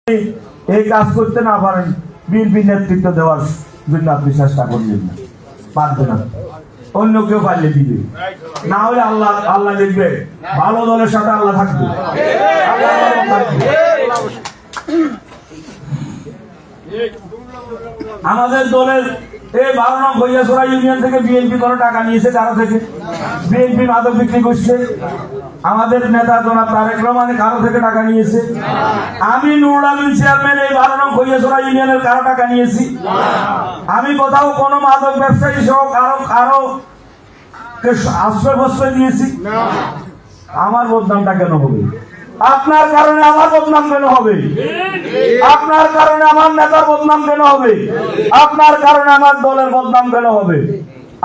এই কাজ করতে না পারেন, বিএনপি নেতৃত্ব দেওয়ার জন্য আপনি চেষ্টা করবেন না, পারবে না, অন্য কেউ পারলে দিবে, না হলে আল্লাহ আল্লাহ দেখবে, ভালো দলের সাথে আল্লাহ থাকবে। আমাদের দলের এই 12 নং ভৈয়াছড়া ইউনিয়ন থেকে বিএনপি কোনো টাকা নিয়েছে, কারো থেকে বিএনপি মাদক বিক্রি করছে, আমাদের নেতা জনাব তারেক রহমান কারো থেকে টাকা নিয়েছে, আমি নুরুল আমিন চেয়ারম্যান এই 12 নং ভৈয়াছড়া ইউনিয়নের কারো টাকা নিয়েছি, আমি কোথাও কোনো মাদক ব্যবসায়ী সহ কারো আশ্রয় প্রশ্রয় দিয়েছি? আমার বদনামটা কেন হবে? আপনার কারণে আমার বদনাম কেন হবে? আপনার কারণে আমার নেতার বদনাম কেন হবে? আপনার কারণে আমার দলের বদনাম কেন হবে?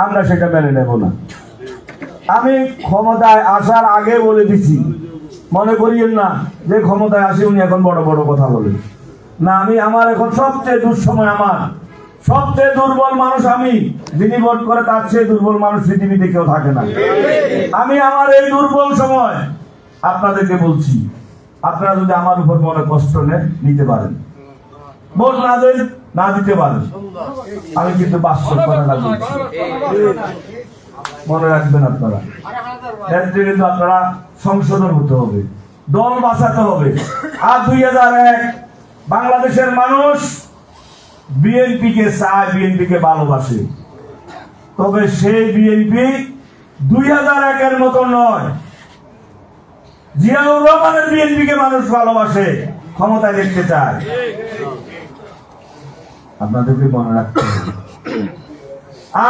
আমরা সেটা মেনে নেব না। আমি ক্ষমতায় আসার আগে বলে দিছি, মনে করিয়েন না যে ক্ষমতায় আসে উনি এখন বড় বড় কথা বলেন না। আমি আমার এখন সবচেয়ে দুঃসময়, আমার সবচেয়ে দুর্বল মানুষ আমি, যিনি ভোট করে তার চেয়ে দুর্বল মানুষ পৃথিবীতে কেউ থাকে না। আমি আমার এই দুর্বল সময় আপনাদেরকে বলছি, আপনারা যদি আমার উপর মনে কষ্ট নিতে পারেন, ভোট না দেন, না দিতে পারেন, আমি কিন্তু বাস্তব কথা বলছি, মনে রাখবেন আপনারা। কিন্তু আপনারা সংশোধন হতে হবে, দল বাঁচাতে হবে। আর 2001 বাংলাদেশের মানুষ বিএনপি কে চায়, বিএনপি কে ভালোবাসে, তবে সেই বিএনপি 2001 এর মতো নয়। জিয়াউর রহমানের বিএনপি কে মানুষ ভালোবাসে, ক্ষমতায় দেখতে চায়। আপনাদেরকে মনে রাখতে হবে।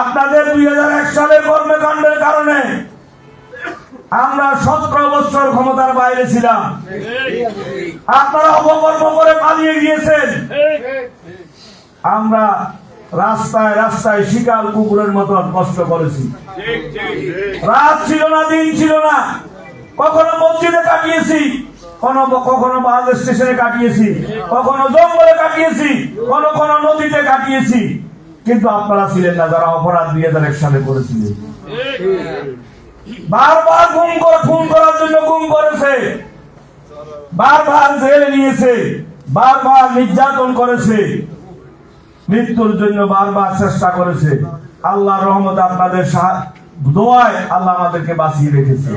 আপনাদের 2001 সালের কর্মকাণ্ডের কারণে আমরা 17 বছর ক্ষমতার বাইরে ছিলাম। আপনারা অপকর্ম করে পালিয়ে গিয়েছেন। আমরা রাস্তায় রাস্তায় শিকার কুকুরের মতো কষ্ট করেছি। রাত ছিল না, দিন ছিল না, কখনো মসজিদে কাটিয়েছি, কখনো বাস স্টেশনে কাটিয়েছি, কখনো জঙ্গলে কাটিয়েছি, কখনো নদীতে কাটিয়েছি। কিন্তু আপনারা ছিলেন না যারা অপরাধ 2001 সালে করেছিলেন। বারবার খুন করার জন্য গুম করেছে, বারবার জেলে নিয়েছে, বারবার নির্যাতন করেছে, মৃত্যুর জন্য বারবার চেষ্টা করেছে। আল্লাহর রহমতে আপনাদের দোয়ায় আল্লাহ আমাদেরকে বাঁচিয়ে রেখেছে।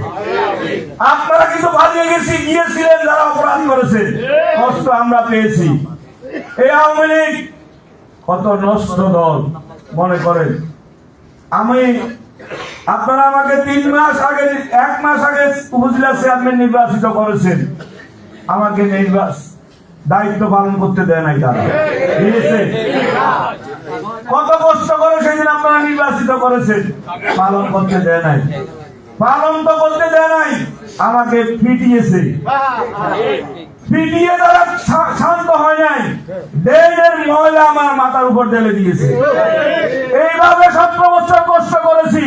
আপনারা কিন্তু পালিয়ে গিয়েছিলেন যারা অপরাধ করেছে, কষ্ট আমরা পেয়েছি। এই আওয়ামী লীগ কত নষ্ট দল মনে করেন। আপনারা আমাকে 1 মাস আগে উপজেলা চেয়ারম্যান নির্বাচিত করেছেন, আমাকে দায়িত্ব পালন করতে দেয় নাই। তারা কত কষ্ট করে সেদিন আপনারা নির্বাচিত করেছেন, পালন করতে দেয় নাই। পালন তো করতে দেয় নাই, আমাকে পিটিয়েছে। পিটিয়ে তারা শান্ত হয় নাই, দেশের ময়লা আমার মাথার উপর ঢেলে দিয়েছে। এইভাবে 17 বছর কষ্ট করেছি,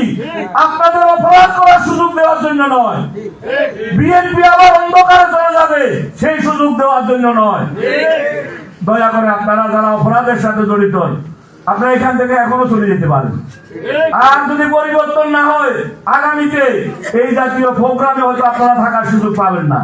আপনাদের অপরাধ করার সুযোগ দেওয়ার জন্য নয়, বিএনপি আবার অন্ধকারে চলে যাবে সেই সুযোগ দেওয়ার জন্য নয়। দয়া করে আপনারা যারা অপরাধের সাথে জড়িত, আপনারা এখান থেকে এখনো চলে যেতে পারেন। আর যদি পরিবর্তন না হয়, আগামীতে এই জাতীয় প্রোগ্রামে হয়তো আপনারা থাকার সুযোগ পাবেন না।